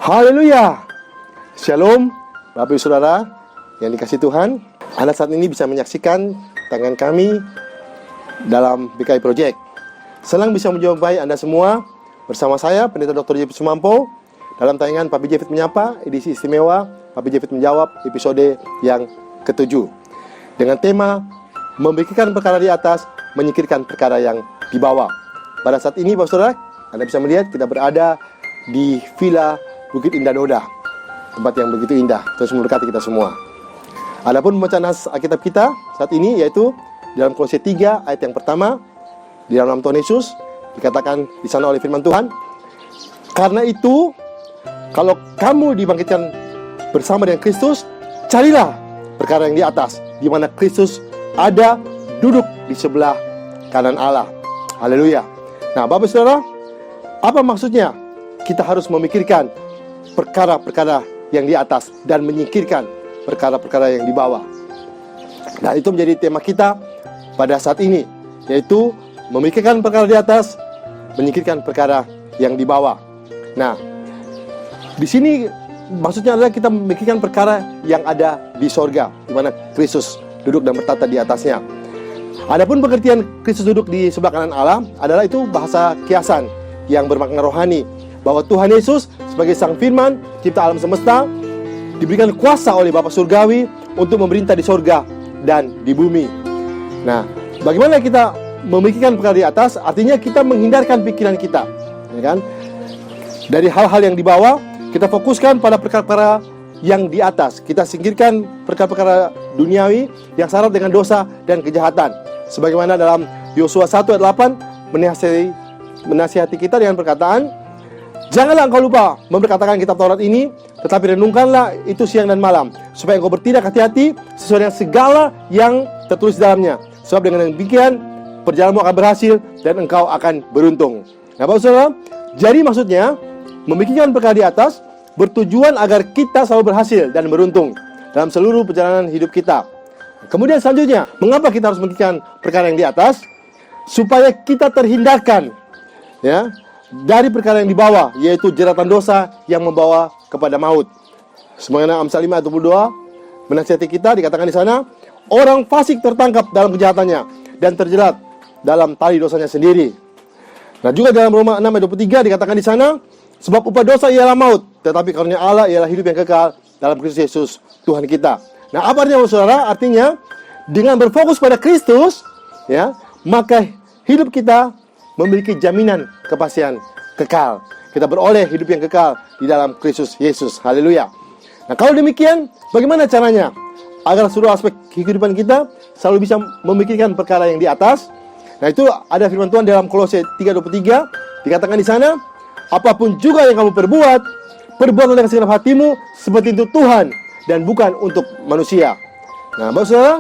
Haleluya. Shalom, Bapak Ibu Saudara yang dikasihi Tuhan. Anda saat ini bisa menyaksikan tangan kami dalam BKI Project. Senang bisa menjumpai Anda semua bersama saya, Pendeta Dr. Jeffit Sumampo, dalam tayangan Papi Jeffit Menyapa, edisi istimewa Papi Jeffit Menjawab, episode yang ke-7. Dengan tema, memikirkan perkara di atas, menyingkirkan perkara yang di bawah. Pada saat ini, Bapak Saudara, Anda bisa melihat kita berada di Villa Bukit Indah Noda, tempat yang begitu indah, terus memberkati kita semua. Adapun pembacaan Alkitab kita saat ini yaitu dalam Kolose 3 ayat yang pertama, di dalam nama Tuhan Yesus dikatakan di sana oleh firman Tuhan, karena itu kalau kamu dibangkitkan bersama dengan Kristus, carilah perkara yang di atas, di mana Kristus ada duduk di sebelah kanan Allah. Haleluya. Nah, Bapak Saudara, apa maksudnya kita harus memikirkan perkara-perkara yang di atas dan menyingkirkan perkara-perkara yang di bawah? Nah, itu menjadi tema kita pada saat ini, yaitu memikirkan perkara di atas, menyingkirkan perkara yang di bawah. Nah, di sini maksudnya adalah kita memikirkan perkara yang ada di sorga, di mana Kristus duduk dan bertata di atasnya. Adapun pengertian Kristus duduk di sebelah kanan Allah adalah itu bahasa kiasan yang bermakna rohani, bahwa Tuhan Yesus sebagai Sang Firman, Cipta alam semesta, diberikan kuasa oleh Bapa Surgawi untuk memerintah di sorga dan di bumi. Nah, bagaimana kita memikirkan perkara di atas? Artinya kita menghindarkan pikiran kita, ya kan? Dari hal-hal yang di bawah, kita fokuskan pada perkara-perkara yang di atas. Kita singkirkan perkara-perkara duniawi yang syarat dengan dosa dan kejahatan. Sebagaimana dalam Yosua 1 ayat 8 menasihati kita dengan perkataan, janganlah engkau lupa memperkatakan kitab Taurat ini, tetapi renungkanlah itu siang dan malam, supaya engkau bertindak hati-hati sesuai dengan segala yang tertulis dalamnya. Sebab dengan demikian perjalananmu akan berhasil dan engkau akan beruntung. Nah, Bapak Saudara, jadi maksudnya memikirkan perkara di atas bertujuan agar kita selalu berhasil dan beruntung dalam seluruh perjalanan hidup kita. Kemudian selanjutnya, mengapa kita harus memikirkan perkara yang di atas? Supaya kita terhindarkan, ya, dari perkara yang di bawah, yaitu jeratan dosa yang membawa kepada maut. Sebagaimana Amsal 5 ayat 22 menasihati kita, dikatakan di sana, orang fasik tertangkap dalam kejahatannya dan terjerat dalam tali dosanya sendiri. Nah, juga dalam Roma 6 ayat 23 dikatakan di sana, sebab upah dosa ialah maut, tetapi karunia Allah ialah hidup yang kekal dalam Kristus Yesus Tuhan kita. Nah, apa artinya, Saudara? Artinya dengan berfokus pada Kristus, ya, maka hidup kita memiliki jaminan kepastian kekal. Kita beroleh hidup yang kekal di dalam Kristus Yesus. Haleluya. Nah, kalau demikian, bagaimana caranya agar seluruh aspek kehidupan kita selalu bisa memikirkan perkara yang di atas? Nah, itu ada firman Tuhan dalam Kolose 3:23, dikatakan di sana, apapun juga yang kamu perbuat, perbuatlah dengan segenap hatimu seperti untuk Tuhan dan bukan untuk manusia. Nah, Bapak Saudara,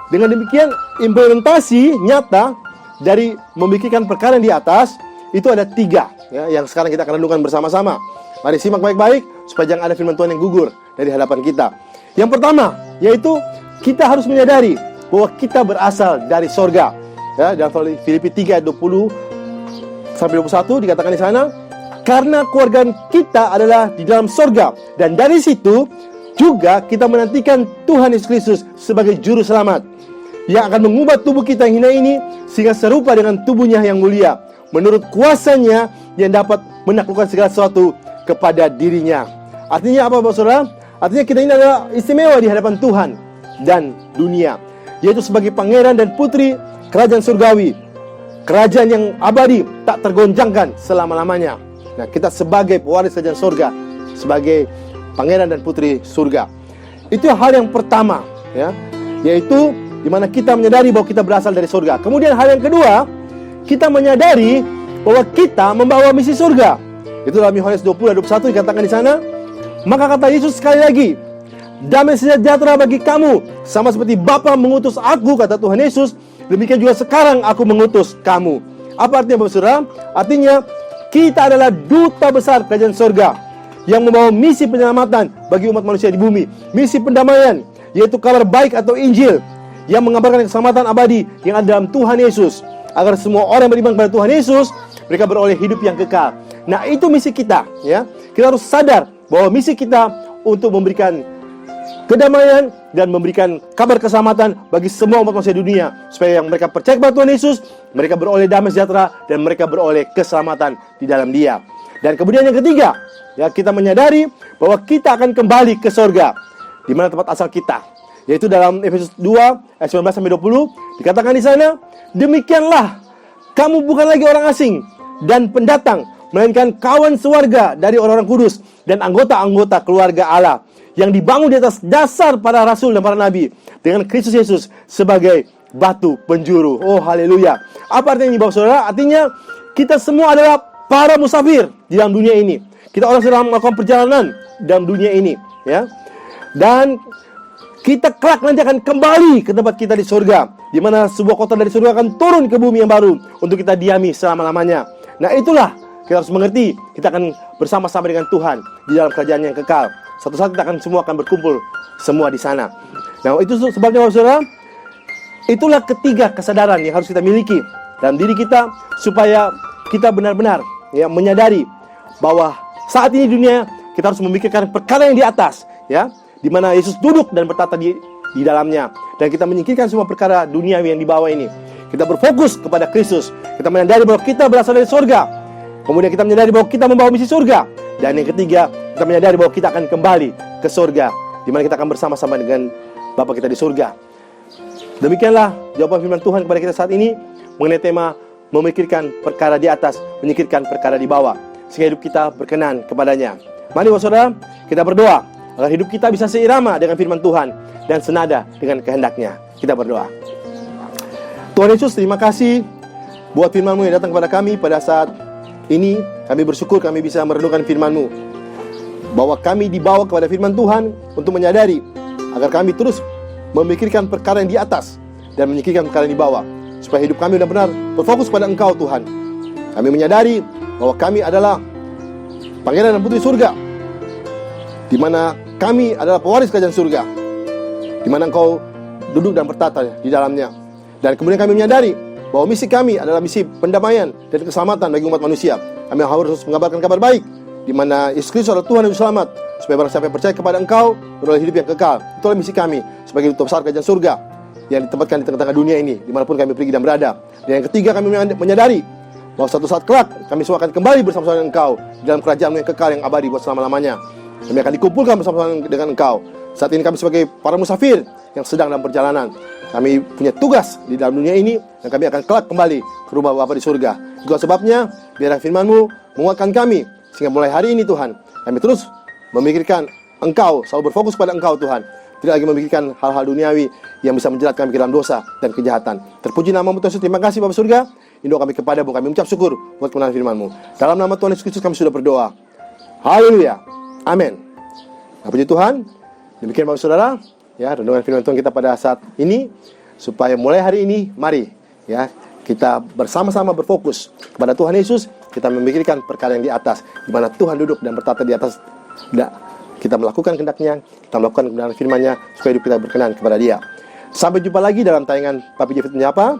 dengan demikian implementasi nyata dari memikirkan perkara yang di atas itu ada 3, ya, yang sekarang kita akan renungkan bersama-sama. Mari simak baik-baik supaya jangan ada firman Tuhan yang gugur dari hadapan kita. Yang pertama, yaitu kita harus menyadari bahwa kita berasal dari sorga. Ya, dalam Filipi 3 ayat 20 sampai 21 dikatakan di sana, karena keluarga kita adalah di dalam sorga, dan dari situ juga kita menantikan Tuhan Yesus Kristus sebagai juru selamat yang akan mengubah tubuh kita yang hina ini sehingga serupa dengan tubuhnya yang mulia, menurut kuasanya yang dapat menaklukkan segala sesuatu kepada dirinya. Artinya apa, Bapak Saudara? Artinya kita ini adalah istimewa di hadapan Tuhan dan dunia, yaitu sebagai pangeran dan putri kerajaan surgawi, kerajaan yang abadi, tak tergoncangkan selama-lamanya. Nah, kita sebagai pewaris kerajaan surga, sebagai pangeran dan putri surga. Itu hal yang pertama, ya, yaitu di mana kita menyadari bahwa kita berasal dari surga. Kemudian hal yang kedua, kita menyadari bahwa kita membawa misi surga. Itu dalam Yohanes 20 ayat 21 dikatakan di sana, maka kata Yesus sekali lagi, damai sejahtera bagi kamu, sama seperti Bapa mengutus aku, kata Tuhan Yesus, demikian juga sekarang aku mengutus kamu. Apa artinya, Bapak Saudara? Artinya kita adalah duta besar kerajaan surga yang membawa misi penyelamatan bagi umat manusia di bumi, misi pendamaian, yaitu kabar baik atau Injil yang mengabarkan keselamatan abadi yang ada dalam Tuhan Yesus, agar semua orang yang beriman kepada Tuhan Yesus mereka beroleh hidup yang kekal. Nah, itu misi kita, ya. Kita harus sadar bahwa misi kita untuk memberikan kedamaian dan memberikan kabar keselamatan bagi semua umat manusia di dunia, supaya yang mereka percaya kepada Tuhan Yesus, mereka beroleh damai sejahtera dan mereka beroleh keselamatan di dalam Dia. Dan kemudian yang ketiga, ya, kita menyadari bahwa kita akan kembali ke surga, di mana tempat asal kita, yaitu dalam Efesus 2 ayat 19 sampai 20 dikatakan di sana, demikianlah kamu bukan lagi orang asing dan pendatang, melainkan kawan sewarga dari orang-orang kudus dan anggota-anggota keluarga Allah yang dibangun di atas dasar para rasul dan para nabi, dengan Kristus Yesus sebagai batu penjuru. Oh, haleluya. Apa artinya ini, Bapak Saudara? Artinya kita semua adalah para musafir di dalam dunia ini. Kita orang sedang melakukan perjalanan dalam dunia ini, ya. Dan kita kelak nanti akan kembali ke tempat kita di surga, di mana sebuah kota dari surga akan turun ke bumi yang baru untuk kita diami selama-lamanya. Nah, itulah kita harus mengerti, kita akan bersama-sama dengan Tuhan di dalam kerajaan yang kekal. Suatu saat kita semua akan berkumpul semua di sana. Nah, itu sebabnya, Bapak Saudara, itulah ketiga kesadaran yang harus kita miliki dalam diri kita, supaya kita benar-benar, ya, menyadari bahwa saat ini dunia kita harus memikirkan perkara yang di atas, ya, di mana Yesus duduk dan bertata di dalamnya, dan kita menyingkirkan semua perkara duniawi yang di bawah ini. Kita berfokus kepada Kristus. Kita menyadari bahwa kita berasal dari surga. Kemudian kita menyadari bahwa kita membawa misi surga. Dan yang ketiga, kita menyadari bahwa kita akan kembali ke surga, di mana kita akan bersama-sama dengan Bapa kita di surga. Demikianlah jawaban firman Tuhan kepada kita saat ini mengenai tema memikirkan perkara di atas, menyingkirkan perkara di bawah, sehingga hidup kita berkenan kepadanya. Mari, Bapak Saudara, kita berdoa agar hidup kita bisa seirama dengan firman Tuhan dan senada dengan kehendaknya. Kita berdoa. Tuhan Yesus, terima kasih buat firman-Mu yang datang kepada kami pada saat ini. Kami bersyukur kami bisa merenungkan firman-Mu, bahwa kami dibawa kepada firman Tuhan untuk menyadari agar kami terus memikirkan perkara yang di atas dan menyingkirkan perkara yang di bawah, supaya hidup kami benar-benar berfokus pada Engkau, Tuhan. Kami menyadari bahwa kami adalah pangeran dan putri surga, di mana kami adalah pewaris kerajaan surga, di mana Engkau duduk dan bertata di dalamnya. Dan kemudian kami menyadari bahwa misi kami adalah misi pendamaian dan keselamatan bagi umat manusia. Kami harus mengabarkan kabar baik, di mana Yesus Kristus adalah Tuhan dan Juru Selamat, supaya barang siapa yang percaya kepada Engkau beroleh hidup yang kekal. Itulah misi kami sebagai duta besar kerajaan surga yang ditempatkan di tengah-tengah dunia ini, dimanapun kami pergi dan berada. Dan yang ketiga, kami menyadari bahwa suatu saat kelak kami semua akan kembali bersama-sama dengan Engkau di dalam kerajaan yang kekal yang abadi buat selama-lamanya. Kami akan dikumpulkan bersama-sama dengan Engkau. Saat ini kami sebagai para musafir yang sedang dalam perjalanan. Kami punya tugas di dalam dunia ini, dan kami akan kelak kembali ke rumah Bapa di surga. Itulah sebabnya, biarlah firman-Mu menguatkan kami, sehingga mulai hari ini, Tuhan, kami terus memikirkan Engkau, selalu berfokus pada Engkau, Tuhan. Tidak lagi memikirkan hal-hal duniawi yang bisa menjerat kami ke dalam dosa dan kejahatan. Terpuji nama-Mu, Tuhan Yesus. Terima kasih, Bapa surga. Induk kami kepada-Mu. Kami mengucap syukur buat kebenaran firman-Mu. Dalam nama Tuhan Yesus Kristus kami sudah berdoa. Haleluya. Amin. Nah, puji Tuhan. Demikian, Bapak Saudara, ya, renungan firman Tuhan kita pada saat ini, supaya mulai hari ini, mari, ya, kita bersama-sama berfokus kepada Tuhan Yesus. Kita memikirkan perkara yang di atas, di mana Tuhan duduk dan bertata di atas. Kita melakukan kehendak-Nya, kita melakukan kebenaran firman-Nya, supaya hidup kita berkenan kepada Dia. Sampai jumpa lagi dalam tayangan Pak Bijefit Menyapa,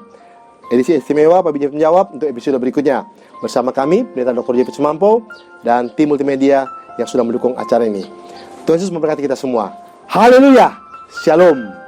edisi istimewa Pak Bijefit Menjawab untuk episode berikutnya. Bersama kami, Pendeta Dr. Jefit Sumampo, dan tim multimedia yang sudah mendukung acara ini. Tuhan Yesus memberkati kita semua. Haleluya. Shalom.